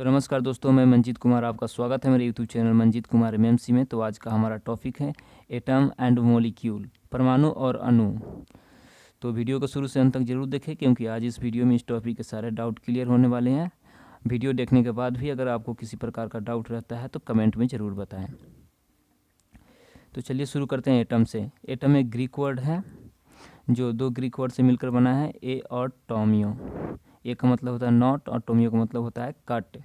तो नमस्कार दोस्तों, मैं मंजीत कुमार, आपका स्वागत है मेरे YouTube channel Manjeet Kumar MMC में। तो आज का हमारा टॉपिक है एटम एंड मोलिक्यूल, परमाणु और अणु। तो वीडियो को शुरू से अंत तक जरूर देखें, क्योंकि आज इस वीडियो में इस टॉपिक के सारे डाउट क्लियर होने वाले हैं। वीडियो देखने के बाद भी अगर आपको किसी प्रकार का डाउट रहता है तो कमेंट में ज़रूर बताएं। तो चलिए शुरू करते हैं एटम से। एटम एक ग्रीक वर्ड है जो दो ग्रीक वर्ड से मिलकर बना है, ए और टोमियो। ए का मतलब होता है नॉट और टोमियो का मतलब होता है कट।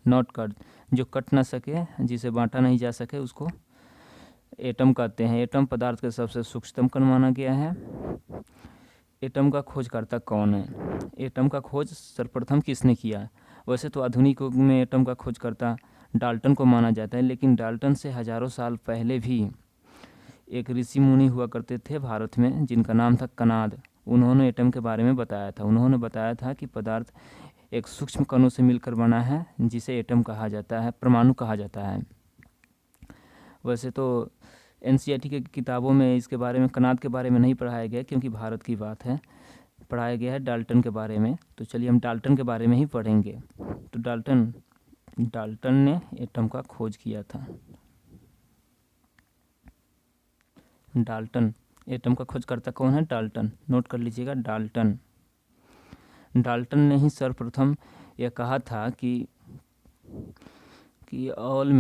नॉट कट, जो कट ना सके, जिसे बांटा नहीं जा सके, उसको एटम कहते हैं। एटम पदार्थ का सबसे सूक्ष्मतम कण माना गया है। एटम का खोजकर्ता कौन है? एटम का खोज सर्वप्रथम किसने किया? वैसे तो आधुनिक युग में एटम का खोजकर्ता डाल्टन को माना जाता है, लेकिन डाल्टन से हजारों साल पहले भी एक ऋषि मुनि हुआ करते थे भारत में, जिनका नाम था कनाद। उन्होंने एटम के बारे में बताया था। उन्होंने बताया था कि पदार्थ एक सूक्ष्म कणों से मिलकर बना है, जिसे एटम कहा जाता है, परमाणु कहा जाता है। वैसे तो एनसीईआरटी की किताबों में इसके बारे में, कनाद के बारे में नहीं पढ़ाया गया, क्योंकि भारत की बात है। पढ़ाया गया है डाल्टन के बारे में। तो चलिए हम डाल्टन के बारे में ही पढ़ेंगे। तो डाल्टन ने एटम का खोज किया था। डाल्टन, एटम का खोजकर्ता कौन है? डाल्टन। नोट कर लीजिएगा, डाल्टन। डाल्टन ने ही सर्वप्रथम यह कहा था कि all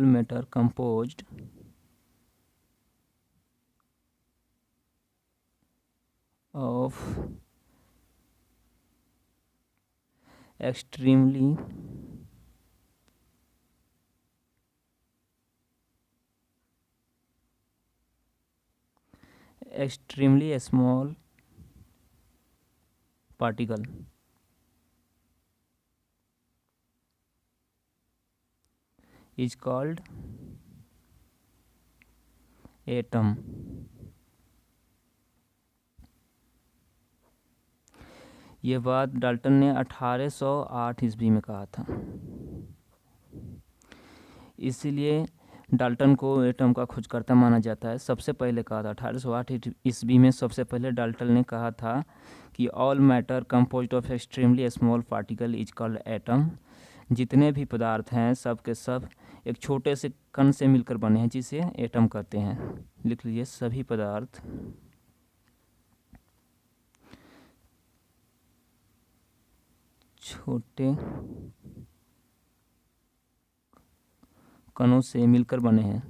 matter composed of extremely small particle is called atom। ये बात डाल्टन ने 1808 ईस्वी में कहा था। इसीलिए डाल्टन को एटम का खोजकर्ता माना जाता है। सबसे पहले कहा था 1808 ईस्वी में, सबसे पहले डाल्टन ने कहा था कि all matter composed of extremely small particle is called atom. जितने भी पदार्थ हैं सब के सब एक छोटे से कण से मिलकर बने हैं, जिसे एटम कहते हैं। लिख लीजिए, सभी पदार्थ छोटे कणों से मिलकर बने हैं,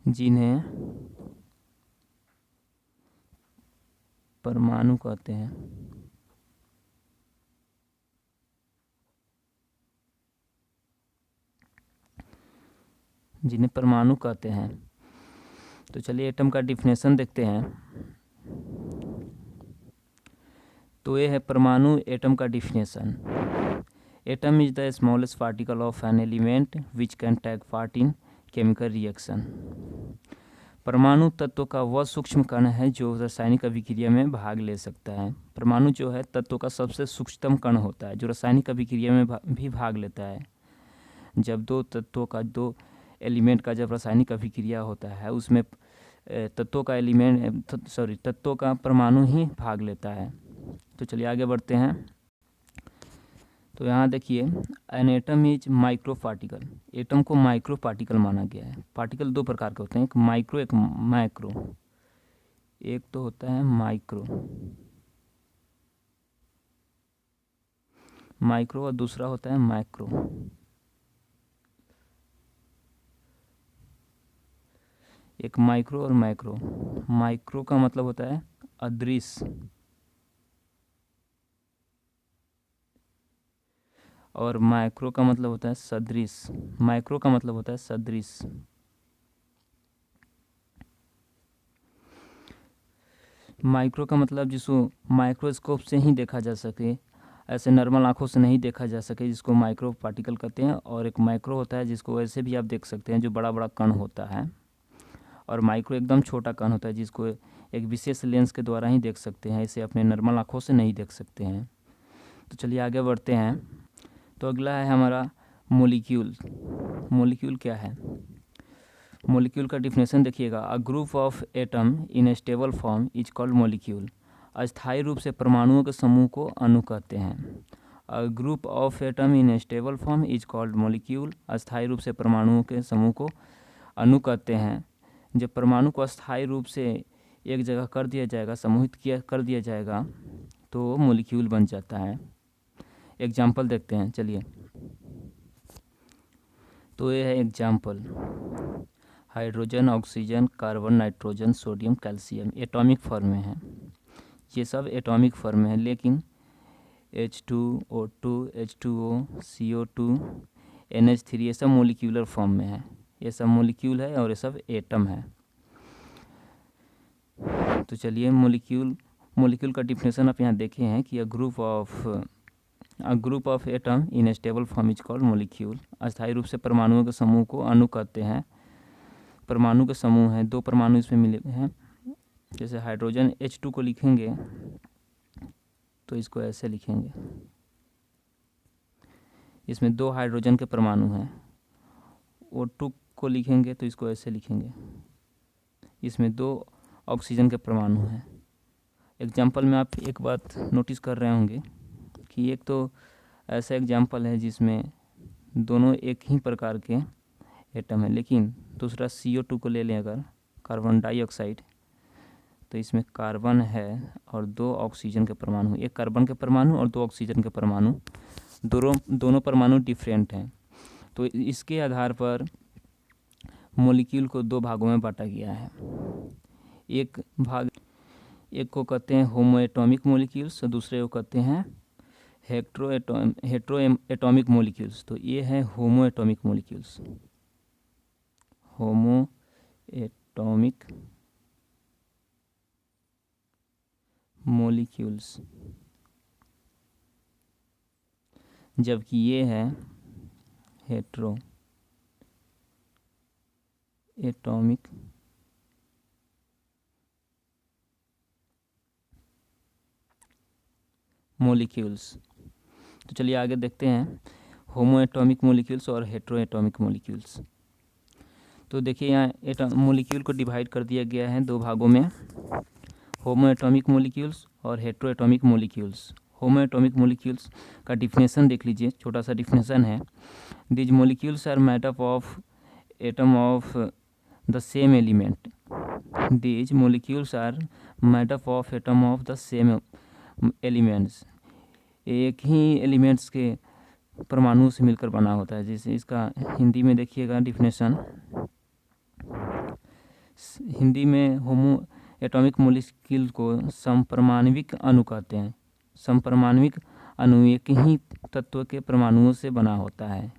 जिन्हें परमाणु कहते हैं। जिन्हें परमाणु कहते हैं। तो चलिए एटम का डिफिनेशन देखते हैं। तो ये है परमाणु एटम का definition. Atom is the smallest particle of an element which can take part in chemical reaction. परमाणु तत्व का वह सूक्ष्म कण है जो रासायनिक अभिक्रिया में भाग ले सकता है। परमाणु जो है तत्व का सबसे सूक्ष्मतम कण होता है, जो रासायनिक अभिक्रिया में भी भाग लेता है। जब दो तत्वों का, दो एलिमेंट का जब रासायनिक अभिक्रिया होता है, उसमें तत्वों का परमाणु ही भाग लेता है। तो चलिए आगे बढ़ते हैं। तो यहाँ देखिए, an atom is micro particle. Atom को माइक्रो पार्टिकल माना गया है। पार्टिकल दो प्रकार के होते हैं, एक माइक्रो, एक मैक्रो। एक तो होता है माइक्रो और दूसरा होता है मैक्रो। एक माइक्रो और मैक्रो। माइक्रो का मतलब होता है अदृश्य, और मैक्रो का मतलब होता है सदृश। माइक्रो का मतलब होता है सदृश। माइक्रो का मतलब जिसको माइक्रोस्कोप से ही देखा जा सके, ऐसे नॉर्मल आंखों से नहीं देखा जा सके, जिसको माइक्रो पार्टिकल कहते हैं। और एक मैक्रो होता है जिसको ऐसे भी आप देख सकते हैं, जो बड़ा बड़ा कण होता है। और माइक्रो एकदम छोटा कण होता है, जिसको एक विशेष लेंस के द्वारा ही देख सकते हैं, इसे अपने नॉर्मल आंखों से नहीं देख सकते हैं। तो चलिए आगे बढ़ते हैं। तो अगला है हमारा मोलिक्यूल, मोलिक्यूल क्या है? मोलिक्यूल का डिफिनेशन देखिएगा, a group of atom in A stable form is called molecule. अस्थायी रूप से परमाणुओं के समूह को अणु कहते हैं। A group of atom in A stable form is called molecule. अस्थायी रूप से परमाणुओं के समूह को अणु कहते हैं। जब परमाणु को अस्थायी रूप से एक जगह कर दिया जाएगा, समूहित कर दिया जाएगा, तो मोलिक्यूल बन जाता है। एग्जाम्पल देखते हैं, चलिए। तो ये है example, hydrogen, oxygen, carbon, nitrogen, sodium, calcium atomic form में है। ये सब एटॉमिक फॉर्म में है, लेकिन H2O2, H2O, CO2, NH3 ये सब मोलिक्यूलर फॉर्म में है। ये सब मोलिक्यूल है और ये सब एटम है। तो चलिए, मोलिक्यूल का डिफिनेशन आप यहाँ देखे हैं कि a group of atom in A stable form is called molecule. अस्थायी रूप से परमाणुओं के समूह को अणु कहते हैं। परमाणु के समूह हैं, 2 परमाणु इसमें मिले हैं। जैसे हाइड्रोजन H2 को लिखेंगे तो इसको ऐसे लिखेंगे, इसमें 2 हाइड्रोजन के परमाणु हैं। O2 को लिखेंगे तो इसको ऐसे लिखेंगे, इसमें 2 ऑक्सीजन के परमाणु हैं। एग्जाम्पल में आप एक बात नोटिस कर रहे होंगे कि एक तो ऐसा एग्जाम्पल है जिसमें दोनों एक ही प्रकार के एटम है, लेकिन दूसरा CO2 को ले लें अगर, कार्बन डाइऑक्साइड, तो इसमें कार्बन है और 2 ऑक्सीजन के परमाणु, एक कार्बन के परमाणु और 2 ऑक्सीजन के परमाणु, दोनों परमाणु डिफरेंट हैं। तो इसके आधार पर मोलिक्यूल को 2 भागों में बांटा गया है। एक को कहते हैं होमो एटॉमिक मोलिक्यूल्स और दूसरे को कहते हैं हेट्रो एटॉमिक मोलिक्यूल्स। तो ये है होमो atomic molecules, homo atomic molecules, जबकि ये है हेट्रो एटॉमिक मोलिक्यूल्स। तो चलिए आगे देखते हैं होमो एटॉमिक मोलिक्यूल्स और हेट्रो एटॉमिक मोलिक्यूल्स। तो देखिए यहाँ मोलिक्यूल को डिवाइड कर दिया गया है 2 भागों में, होमो एटॉमिक मोलिक्यूल्स और hetero atomic molecules. Homo atomic molecules का डिफिनेशन देख लीजिए, छोटा सा डिफिनेशन है। These molecules are made up of atom of the same element. These molecules are made up of atom of the same elements. एक ही elements के परमाणु से मिलकर बना होता है। जैसे इसका हिंदी में देखिएगा डिफिनेशन, हिंदी में होमो एटॉमिक मोलिक्यूल को समपरमाणविक अणु कहते हैं। समपरमाणविक अणु एक ही तत्व के परमाणुओं से बना होता है।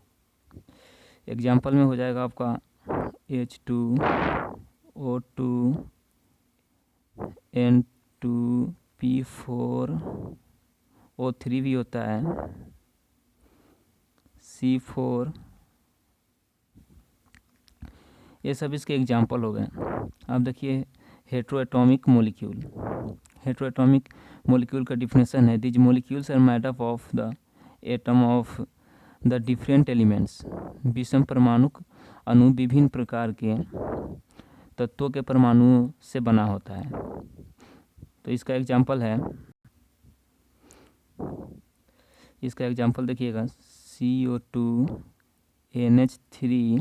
एग्जाम्पल में हो जाएगा आपका H2O2, N2P4, O3 भी होता है, C4, ये सब इसके एग्जाम्पल हो गए। अब देखिए hetero atomic molecule. Hetero atomic molecule का डिफिनेशन है, these molecules are made up of the atom of the different elements. विषम परमाणु अणु विभिन्न प्रकार के तत्वों के परमाणुओं से बना होता है। तो इसका एग्जाम्पल है, इसका एग्जाम्पल देखिएगा CO2, NH3,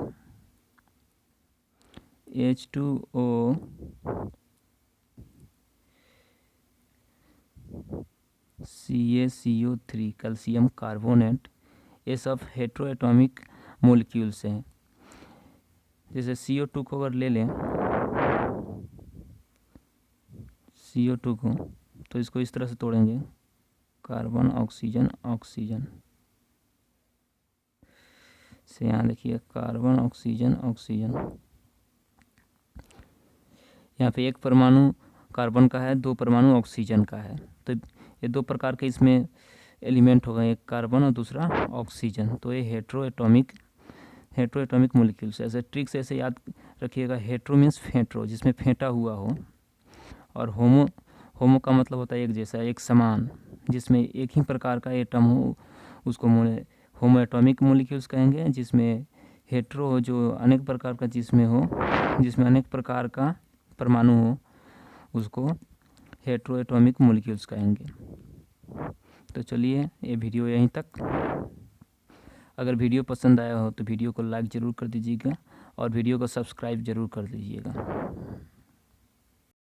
H2O, CaCO3, calcium carbonate, ये सब हेट्रो एटॉमिक मोलिक्यूल्स हैं। जैसे CO2 को अगर ले लें, CO2 को, तो इसको इस तरह से तोड़ेंगे, कार्बन ऑक्सीजन ऑक्सीजन से, यहाँ देखिए कार्बन ऑक्सीजन ऑक्सीजन, यहाँ पे एक परमाणु कार्बन का है, 2 परमाणु ऑक्सीजन का है। तो ये 2 प्रकार के इसमें एलिमेंट हो गए, एक कार्बन और दूसरा ऑक्सीजन। तो ये हेट्रो एटॉमिक मोलिक्यूल्स। ऐसे ट्रिक से ऐसे याद रखिएगा, हेट्रो मीन्स फेंट्रो, जिसमें फेंटा हुआ हो, और होमो का मतलब होता है एक जैसा, एक समान, जिसमें एक ही प्रकार का एटम हो, उसको होमो एटॉमिक मॉलिक्यूल्स कहेंगे, जिसमें हेट्रो जो अनेक प्रकार का जिसमें अनेक प्रकार का परमाणु हो उसको हेट्रो एटॉमिक मॉलिक्यूल्स कहेंगे। तो चलिए ये वीडियो यहीं तक। अगर वीडियो पसंद आया हो तो वीडियो को लाइक ज़रूर कर दीजिएगा और वीडियो को सब्सक्राइब ज़रूर कर दीजिएगा।